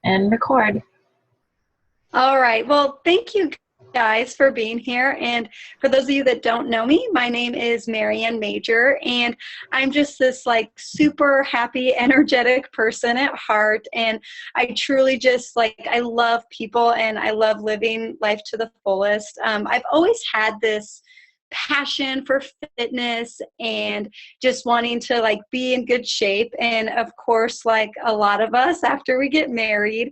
and record. All right. Well, thank you guys for being here. And for those of you that don't know me, my name is MaryAnn Majcher, and I'm just this like super happy, energetic person at heart. And I truly just I love people and I love living life to the fullest. I've always had this passion for fitness and just wanting to be in good shape. And of course, like a lot of us, after we get married,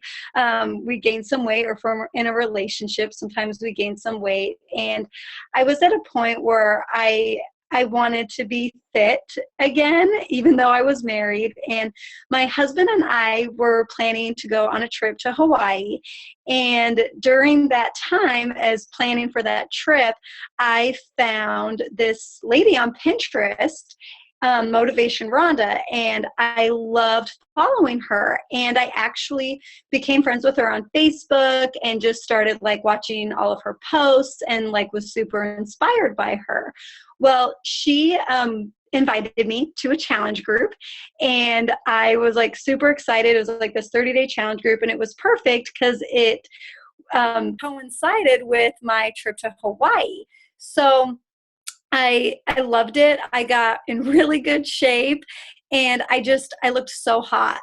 we gain some weight, or from in a relationship, sometimes we gain some weight. And I was at a point where I wanted to be fit again, even though I was married. And my husband and I were planning to go on a trip to Hawaii. And during that time, as planning for that trip, I found this lady on Pinterest, Motivation Rhonda, and I loved following her. And I actually became friends with her on Facebook and just started watching all of her posts and was super inspired by her. Well, she invited me to a challenge group, and I was super excited. It was this 30-day challenge group, and it was perfect because it coincided with my trip to Hawaii. So I loved it. I got in really good shape, and I looked so hot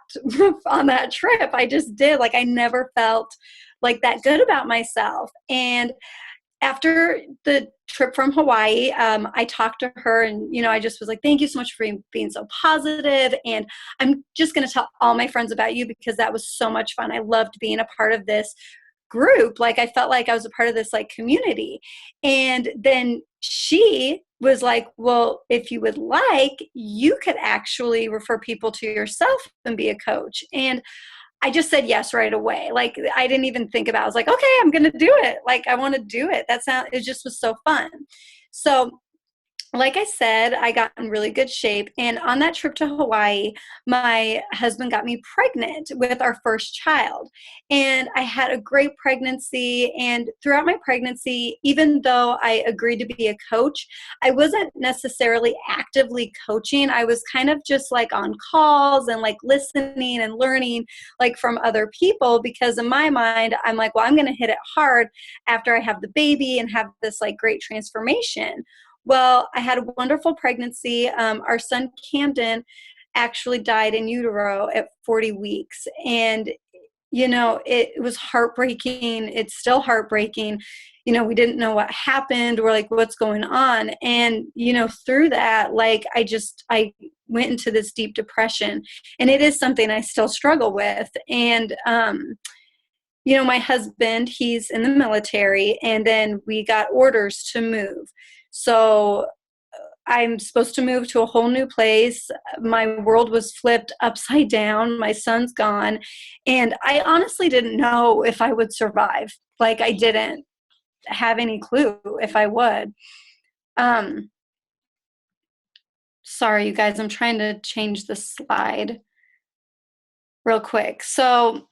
on that trip. I just did. I never felt that good about myself. And after the trip from Hawaii, I talked to her, and I just was like, thank you so much for being so positive, and I'm just going to tell all my friends about you because that was so much fun. I loved being a part of this group. I felt like I was a part of this community. And then she was like, well, if you would like, you could actually refer people to yourself and be a coach. And I just said yes right away. I didn't even think about it. I was like, okay, I'm going to do it. I want to do it. It just was so fun. So like I said, I got in really good shape. And on that trip to Hawaii, my husband got me pregnant with our first child. And I had a great pregnancy. And throughout my pregnancy, even though I agreed to be a coach, I wasn't necessarily actively coaching. I was kind of just on calls and listening and learning from other people, because in my mind, I'm like, well, I'm going to hit it hard after I have the baby and have this great transformation. Well, I had a wonderful pregnancy. Our son Camden actually died in utero at 40 weeks. And, it was heartbreaking. It's still heartbreaking. We didn't know what happened. We're like, what's going on? And, through that, I went into this deep depression. And it is something I still struggle with. And, my husband, he's in the military, and then we got orders to move. So I'm supposed to move to a whole new place. My world was flipped upside down. My son's gone. And I honestly didn't know if I would survive. I didn't have any clue if I would. Sorry, you guys, I'm trying to change the slide real quick. So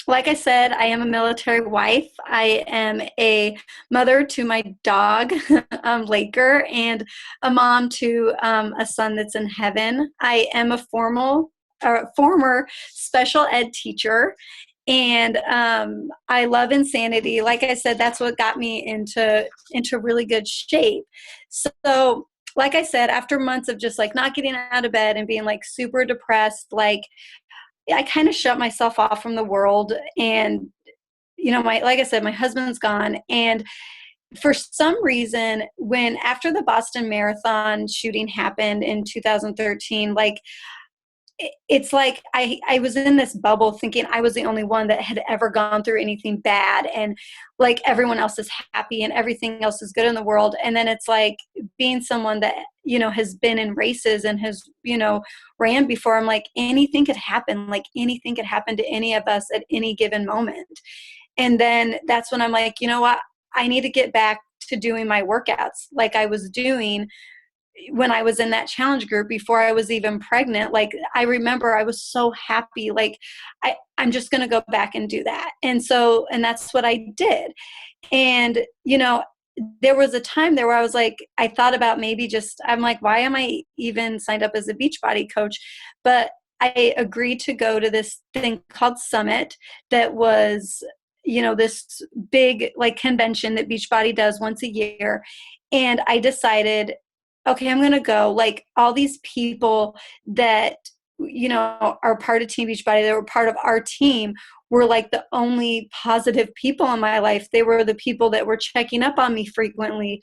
like I said, I am a military wife. I am a mother to my dog, Laker, and a mom to a son that's in heaven. I am a former special ed teacher, and I love insanity. Like I said, that's what got me into really good shape. So like I said, after months of just not getting out of bed and being super depressed, I kind of shut myself off from the world. And, like I said, my husband's gone. And for some reason, when after the Boston Marathon shooting happened in 2013, it's I was in this bubble thinking I was the only one that had ever gone through anything bad, and everyone else is happy and everything else is good in the world. And then it's being someone that has been in races and has ran before, I'm anything could happen. Anything could happen to any of us at any given moment. And then that's when I'm you know what, I need to get back to doing my workouts like I was doing when I was in that challenge group before I was even pregnant. I remember I was so happy. I'm just going to go back and do that. And that's what I did. And, there was a time there where I was I thought about maybe I'm why am I even signed up as a Beachbody coach? But I agreed to go to this thing called Summit that was, this big like convention that Beachbody does once a year. And I decided, okay, I'm going to go. Like all these people that, are part of Team Beachbody, that were part of our team, were like the only positive people in my life. They were the people that were checking up on me frequently.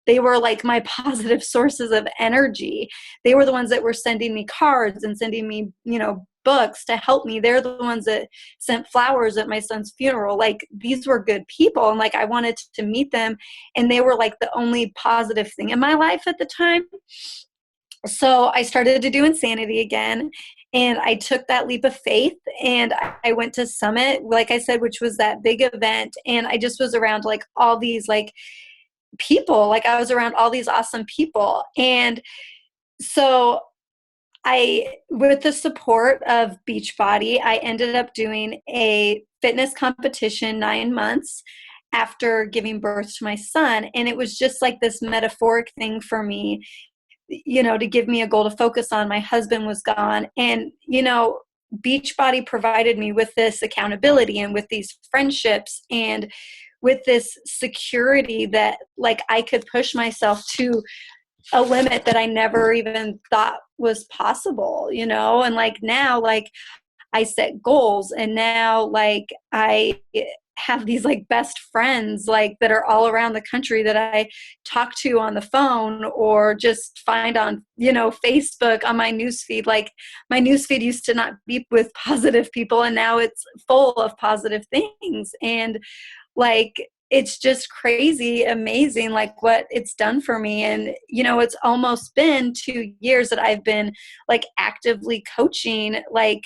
They were like my positive sources of energy. They were the ones that were sending me cards and sending me, books to help me. They're the ones that sent flowers at my son's funeral. Like these were good people. And like I wanted to meet them. And they were like the only positive thing in my life at the time. So I started to do Insanity again. And I took that leap of faith and I went to Summit, like I said, which was that big event. And I just was around like all these like people, like I was around all these awesome people. And so with the support of Beachbody, I ended up doing a fitness competition 9 months after giving birth to my son. And it was just like this metaphoric thing for me, to give me a goal to focus on. My husband was gone. And, Beachbody provided me with this accountability and with these friendships and with this security that like I could push myself to a limit that I never even thought was possible, and like now, like I set goals and now like I have these like best friends like that are all around the country that I talk to on the phone or just find on, Facebook on my newsfeed. Like my newsfeed used to not be with positive people and now it's full of positive things. And like, it's just crazy, amazing, like what it's done for me. And, it's almost been 2 years that I've been like actively coaching, like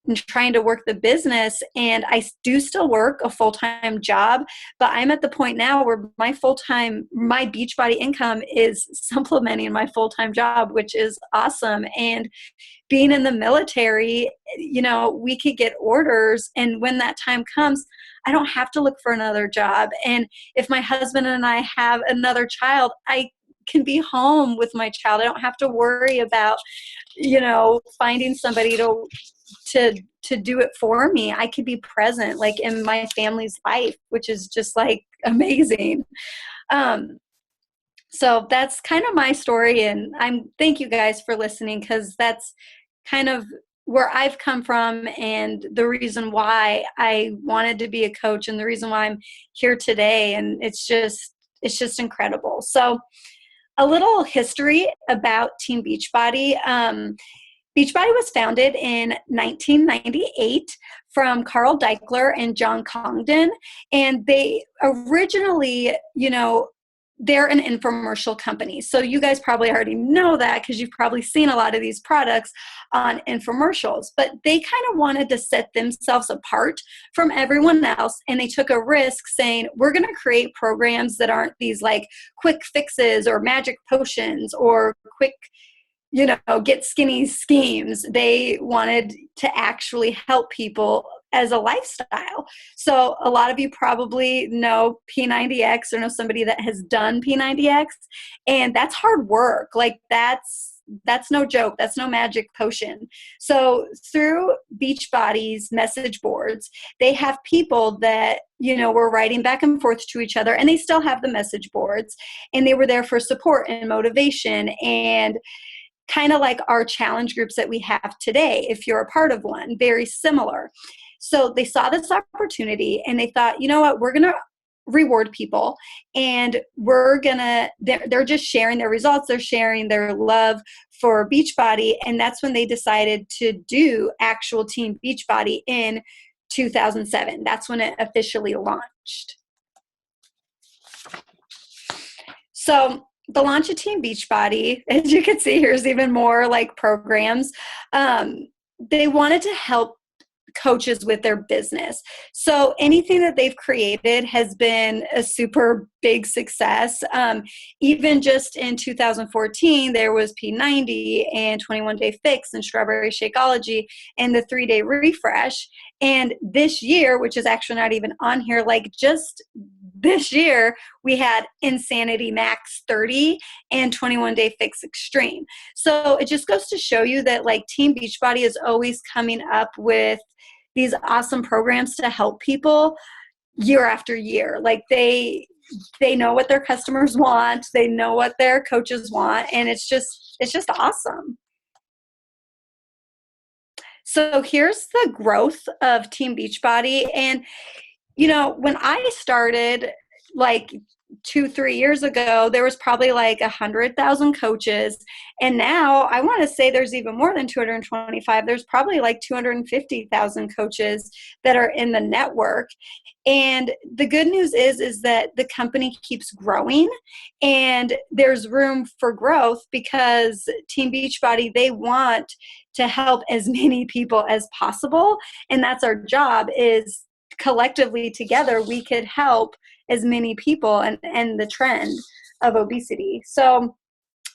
and trying to work the business. And I do still work a full-time job, but I'm at the point now where my Beachbody income is supplementing my full-time job, which is awesome. And being in the military, we could get orders. And when that time comes, I don't have to look for another job. And if my husband and I have another child, I can be home with my child. I don't have to worry about, finding somebody to do it for me. I could be present like in my family's life, which is just like amazing. So that's kind of my story. And thank you guys for listening, because that's kind of where I've come from and the reason why I wanted to be a coach and the reason why I'm here today. And it's just incredible. So a little history about Team Beachbody. Beachbody was founded in 1998 from Carl Deichler and John Congdon. And they originally, they're an infomercial company. So you guys probably already know that because you've probably seen a lot of these products on infomercials. But they kind of wanted to set themselves apart from everyone else. And they took a risk saying, we're going to create programs that aren't these like quick fixes or magic potions or quick, get skinny schemes. They wanted to actually help people as a lifestyle. So a lot of you probably know P90X or know somebody that has done P90X, and that's hard work. Like that's no joke. That's no magic potion. So through Beachbody's message boards, they have people that, were writing back and forth to each other, and they still have the message boards, and they were there for support and motivation and kind of like our challenge groups that we have today, if you're a part of one, very similar. So they saw this opportunity and they thought, you know what, we're going to reward people and they're just sharing their results. They're sharing their love for Beachbody. And that's when they decided to do actual Team Beachbody in 2007. That's when it officially launched. So the launch of Team Beachbody, as you can see, here's even more like programs. They wanted to help coaches with their business. So anything that they've created has been a super big success. Even just in 2014, there was P90 and 21 Day Fix and Strawberry Shakeology and the 3-day refresh. And this year, which is actually not even on here, like just this year we had Insanity Max 30 and 21 Day Fix Extreme. So it just goes to show you that like Team Beachbody is always coming up with these awesome programs to help people year after year. Like they know what their customers want, they know what their coaches want, and it's just awesome. So here's the growth of Team Beachbody. And, when I started like 2-3 years ago, there was probably like 100,000 coaches. And now I want to say there's even more than 225. There's probably like 250,000 coaches that are in the network. And the good news is that the company keeps growing and there's room for growth because Team Beachbody, they want to help as many people as possible. And that's our job, is collectively together we could help as many people and end the trend of obesity. So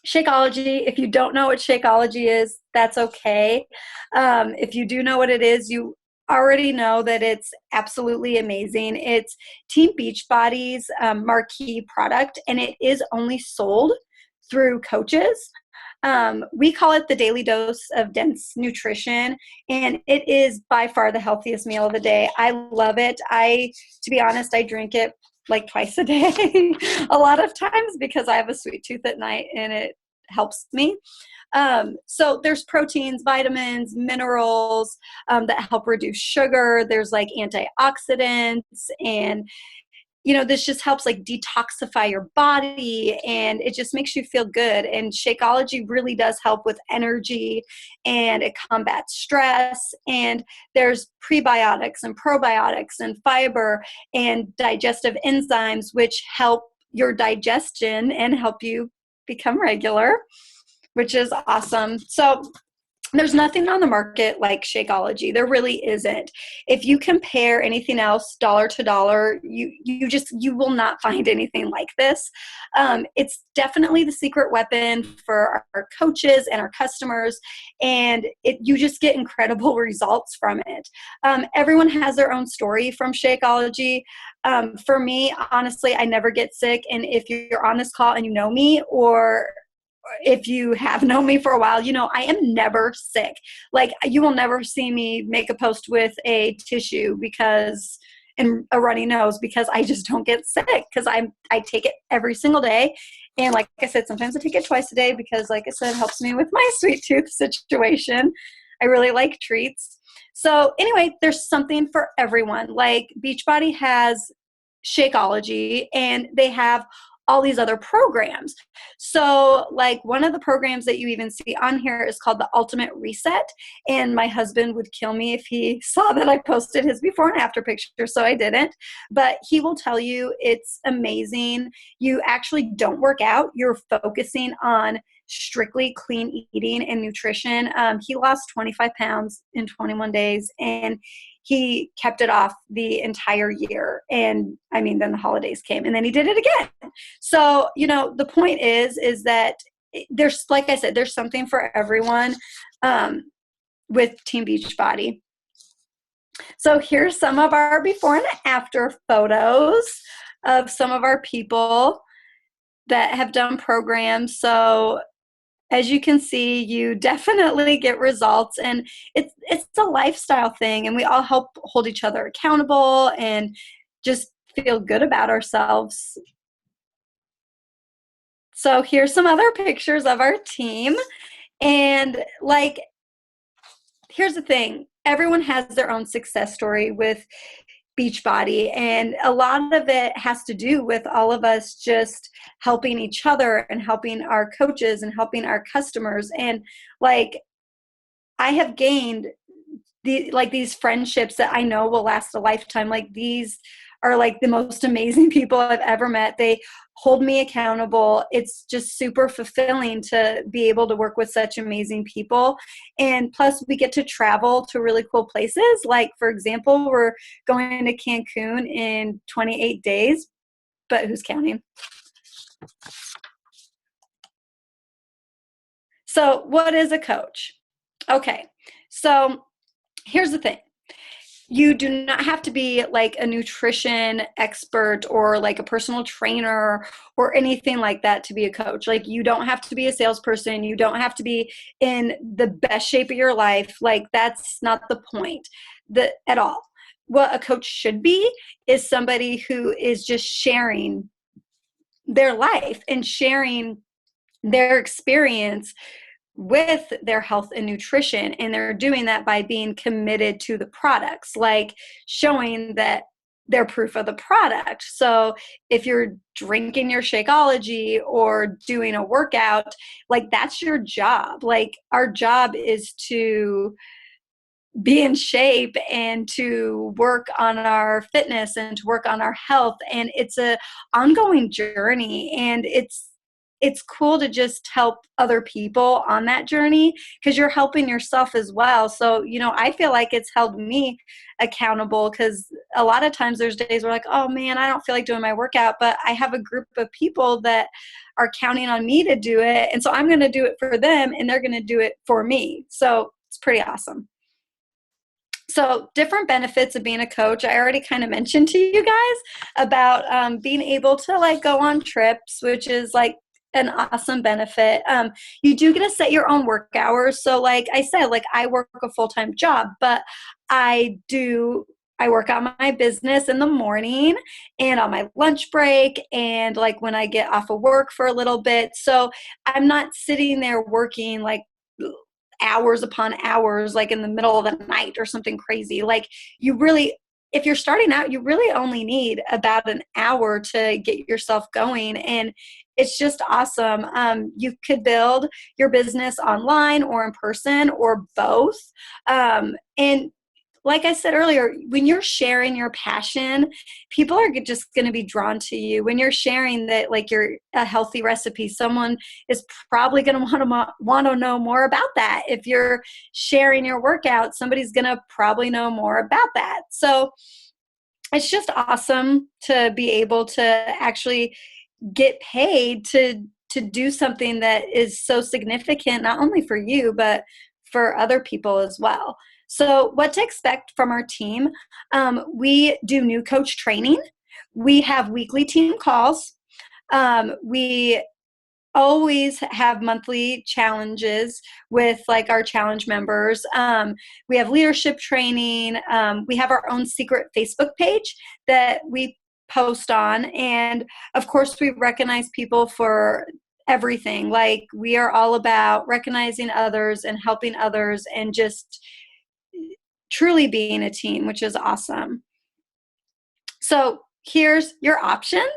Shakeology, if you don't know what Shakeology is, that's okay. If you do know what it is, you already know that it's absolutely amazing. It's Team Beachbody's marquee product, and it is only sold through coaches. We call it the daily dose of dense nutrition, and it is by far the healthiest meal of the day. I love it. To be honest, I drink it like twice a day a lot of times because I have a sweet tooth at night and it helps me. So there's proteins, vitamins, minerals that help reduce sugar. There's like antioxidants, and this just helps like detoxify your body, and it just makes you feel good. And Shakeology really does help with energy, and it combats stress. And there's prebiotics and probiotics and fiber and digestive enzymes, which help your digestion and help you become regular, which is awesome. So there's nothing on the market like Shakeology. There really isn't. If you compare anything else dollar to dollar, you will not find anything like this. It's definitely the secret weapon for our coaches and our customers, and you just get incredible results from it. Everyone has their own story from Shakeology. For me, honestly, I never get sick, and if you're on this call and you know me, or if you have known me for a while, I am never sick. Like, you will never see me make a post with a tissue and a runny nose, because I just don't get sick, because I take it every single day. And like I said, sometimes I take it twice a day because, like I said, it helps me with my sweet tooth situation. I really like treats. So anyway, there's something for everyone. Like Beachbody has Shakeology, and they have all these other programs. So like one of the programs that you even see on here is called the Ultimate Reset. And my husband would kill me if he saw that I posted his before and after picture, so I didn't. But he will tell you it's amazing. You actually don't work out. You're focusing on strictly clean eating and nutrition. He lost 25 pounds in 21 days, and he kept it off the entire year. And I mean, then the holidays came, and then he did it again. So, the point is that there's, like I said, there's something for everyone with Team Beachbody. So here's some of our before and after photos of some of our people that have done programs. So as you can see, you definitely get results, and it's a lifestyle thing, and we all help hold each other accountable and just feel good about ourselves. So here's some other pictures of our team. And like, here's the thing. Everyone has their own success story with Beachbody, and a lot of it has to do with all of us just helping each other and helping our coaches and helping our customers. And like, I have gained these friendships that I know will last a lifetime. Like, these are like the most amazing people I've ever met. They hold me accountable. It's just super fulfilling to be able to work with such amazing people. And plus, we get to travel to really cool places. Like, for example, we're going to Cancun in 28 days, but who's counting? So what is a coach? Okay, so here's the thing. you do not have to be like a nutrition expert or like a personal trainer or anything like that to be a coach. Like, you don't have to be a salesperson. You don't have to be in the best shape of your life. Like, that's not the point at all. What a coach should be is somebody who is just sharing their life and sharing their experience with their health and nutrition. And they're doing that by being committed to the products, like showing that they're proof of the product. So if you're drinking your Shakeology or doing a workout, like, that's your job. Like, our job is to be in shape and to work on our fitness and to work on our health. And it's a ongoing journey, and it's cool to just help other people on that journey, because you're helping yourself as well. So, I feel like it's held me accountable, because a lot of times there's days where, like, oh man, I don't feel like doing my workout, but I have a group of people that are counting on me to do it. And so I'm going to do it for them, and they're going to do it for me. So it's pretty awesome. So, different benefits of being a coach. I already kind of mentioned to you guys about being able to like go on trips, which is like an awesome benefit. You do get to set your own work hours. So, like I said, like, I work a full-time job, but I work on my business in the morning and on my lunch break, and like when I get off of work for a little bit. So I'm not sitting there working like hours upon hours, like in the middle of the night or something crazy. Like, if you're starting out, you really only need about an hour to get yourself going. And it's just awesome. You could build your business online or in person or both. And like I said earlier, when you're sharing your passion, people are just going to be drawn to you. When you're sharing that, like, you're a healthy recipe, someone is probably going to want to know more about that. If you're sharing your workout, somebody's going to probably know more about that. So it's just awesome to be able to actually get paid to do something that is so significant, not only for you, but for other people as well. So what to expect from our team? We do new coach training. We have weekly team calls. We always have monthly challenges with like our challenge members. We have leadership training. We have our own secret Facebook page that we post on. And of course, we recognize people for everything. Like, we are all about recognizing others and helping others and just truly being a team, which is awesome. So here's your options.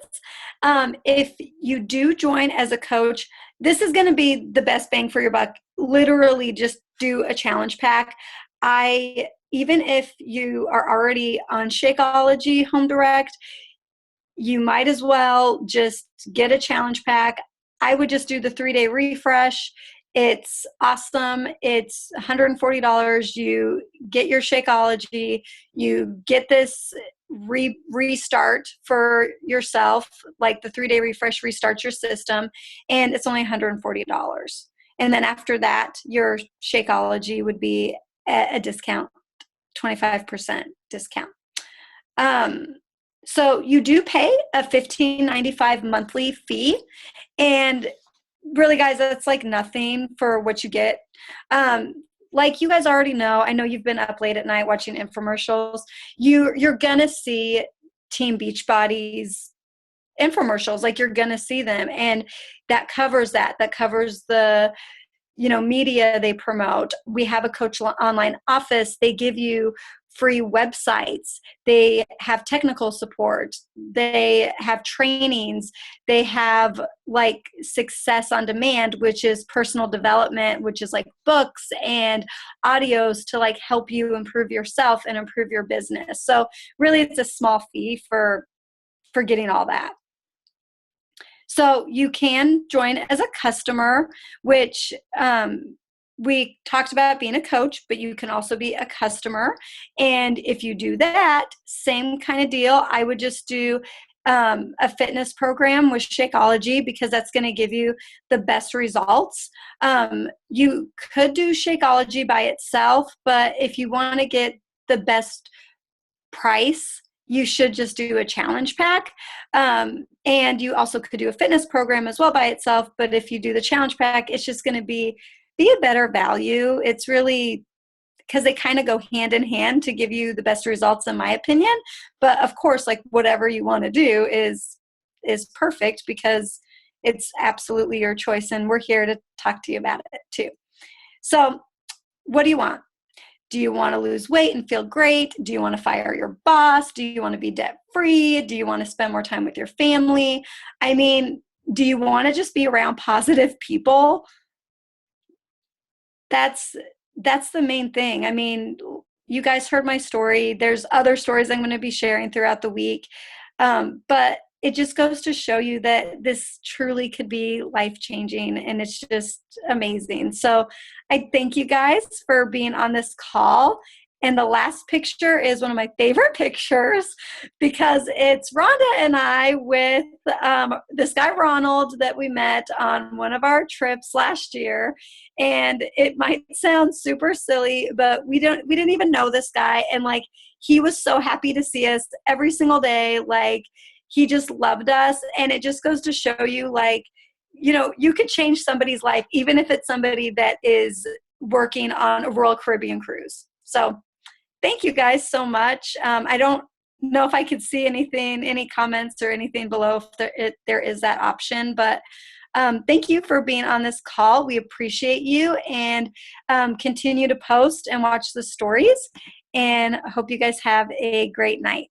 If you do join as a coach, this is going to be the best bang for your buck. Literally just do a challenge pack. Even if you are already on Shakeology Home Direct, you might as well just get a challenge pack. I would just do the 3-day refresh. It's awesome. It's $140. You get your Shakeology. You get this restart for yourself, like the 3-day refresh restarts your system, and it's only $140. And then after that, your Shakeology would be at a discount, 25% discount. So you do pay a $15.95 monthly fee, and really, guys, that's like nothing for what you get. Like you guys already know, I know you've been up late at night watching infomercials. You're gonna see Team Beachbody's infomercials. Like, you're gonna see them, and that covers that. That covers the media they promote. We have a coach online office. They give you free websites. They have technical support. They have trainings. They have like Success on Demand, which is personal development, which is like books and audios to like help you improve yourself and improve your business. So really, it's a small fee for getting all that. So you can join as a customer, which we talked about being a coach, but you can also be a customer. And if you do that, same kind of deal. I would just do a fitness program with Shakeology, because that's going to give you the best results. You could do Shakeology by itself, but if you want to get the best price, you should just do a challenge pack. And you also could do a fitness program as well by itself. But if you do the challenge pack, it's just going to be a better value. It's really because they kind of go hand in hand to give you the best results, in my opinion. But of course, like whatever you want to do is perfect, because it's absolutely your choice. And we're here to talk to you about it too. So what do you want? Do you want to lose weight and feel great? Do you want to fire your boss? Do you want to be debt free? Do you want to spend more time with your family? I mean, do you want to just be around positive people? That's the main thing. I mean, you guys heard my story. There's other stories I'm going to be sharing throughout the week. But it just goes to show you that this truly could be life-changing, and it's just amazing. So I thank you guys for being on this call. And the last picture is one of my favorite pictures, because it's Rhonda and I with this guy Ronald that we met on one of our trips last year. And it might sound super silly, but we didn't even know this guy. And like, he was so happy to see us every single day. Like, he just loved us. And it just goes to show you, like, you know, you could change somebody's life, even if it's somebody that is working on a Royal Caribbean cruise. So thank you guys so much. I don't know if I could see anything, any comments or anything below if there is that option, but thank you for being on this call. We appreciate you, and continue to post and watch the stories, and I hope you guys have a great night.